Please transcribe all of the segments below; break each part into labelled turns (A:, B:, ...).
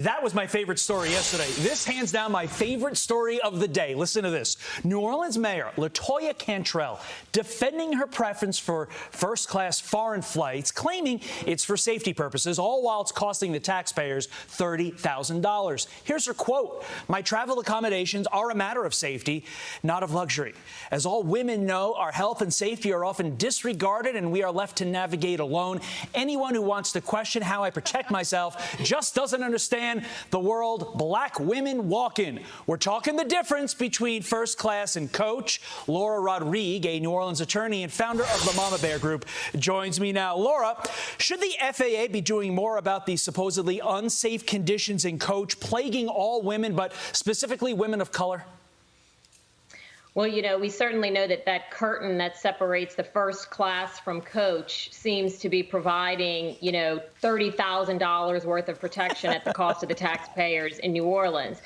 A: That was my favorite story yesterday. This, hands down, my favorite story of the day. Listen to this. New Orleans Mayor LaToya Cantrell defending her preference for first-class foreign flights, claiming it's for safety purposes, all while it's costing the taxpayers $30,000. Here's her quote. "My travel accommodations are a matter of safety, not of luxury. As all women know, our health and safety are often disregarded and we are left to navigate alone. Anyone who wants to question how I protect myself just doesn't understand the world black women walk in." We're talking the difference between first class and coach. Laura Rodrigue, a New Orleans attorney and founder of the Mama Bear Group, joins me now. Laura, should the FAA be doing more about the supposedly unsafe conditions in coach plaguing all women, but specifically women of color?
B: Well, we certainly know that curtain that separates the first class from coach seems to be providing, $30,000 worth of protection at the cost of the taxpayers in New Orleans.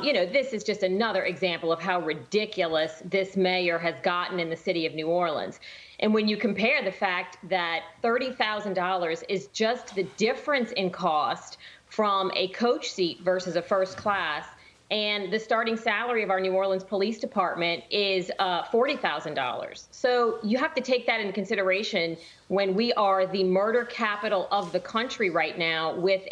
B: This is just another example of how ridiculous this mayor has gotten in the city of New Orleans. And when you compare the fact that $30,000 is just the difference in cost from a coach seat versus a first class, and the starting salary of our New Orleans Police Department is $40,000. So you have to take that into consideration when we are the murder capital of the country right now, with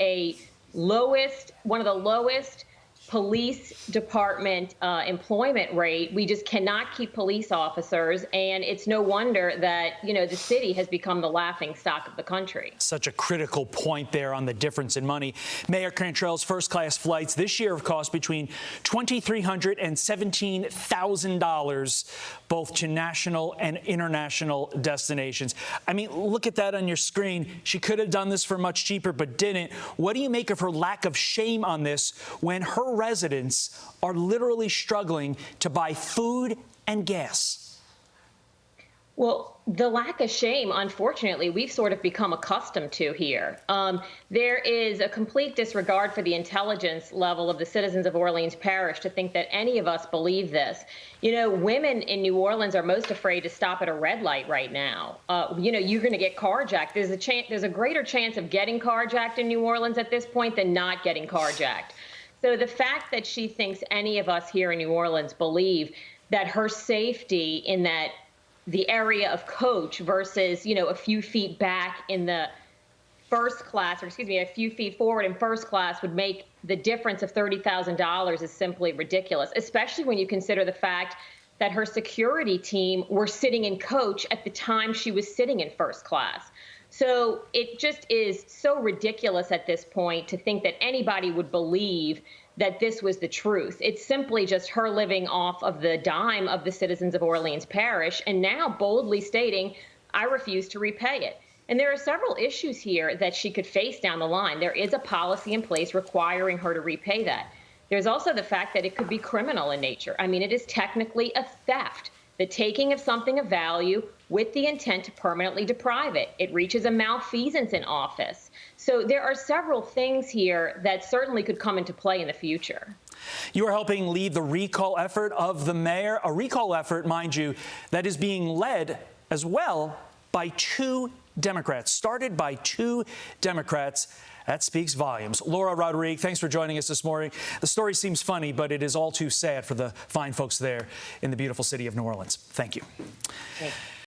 B: one of the lowest police department employment rate. We just cannot keep police officers, and it's no wonder that the city has become the laughing stock of the country.
A: Such a critical point there on the difference in money. Mayor Cantrell's first-class flights this year have cost between $2,300 and $17,000, both to national and international destinations. I mean, look at that on your screen. She could have done this for much cheaper, but didn't. What do you make of her lack of shame on this when her residents are literally struggling to buy food and gas?
B: Well, the lack of shame, unfortunately, we've sort of become accustomed to here. There is a complete disregard for the intelligence level of the citizens of Orleans Parish to think that any of us believe this. Women in New Orleans are most afraid to stop at a red light right now. You're going to get carjacked. There's a greater chance of getting carjacked in New Orleans at this point than not getting carjacked. So the fact that she thinks any of us here in New Orleans believe that her safety in the area of coach versus, a few feet back in the first class, or excuse me, a few feet forward in first class would make the difference of $30,000 is simply ridiculous, especially when you consider the fact that her security team were sitting in coach at the time she was sitting in first class. So it just is so ridiculous at this point to think that anybody would believe that this was the truth. It's simply just her living off of the dime of the citizens of Orleans Parish and now boldly stating, "I refuse to repay it." And there are several issues here that she could face down the line. There is a policy in place requiring her to repay that. There's also the fact that it could be criminal in nature. I mean, it is technically a theft, the taking of something of value with the intent to permanently deprive it. It reaches a malfeasance in office. So there are several things here that certainly could come into play in the future.
A: You are helping lead the recall effort of the mayor, a recall effort, mind you, that is being led as well by two Democrats, started by two Democrats. That speaks volumes. Laura Rodrigue, thanks for joining us this morning. The story seems funny, but it is all too sad for the fine folks there in the beautiful city of New Orleans. Thank you.
B: Thanks.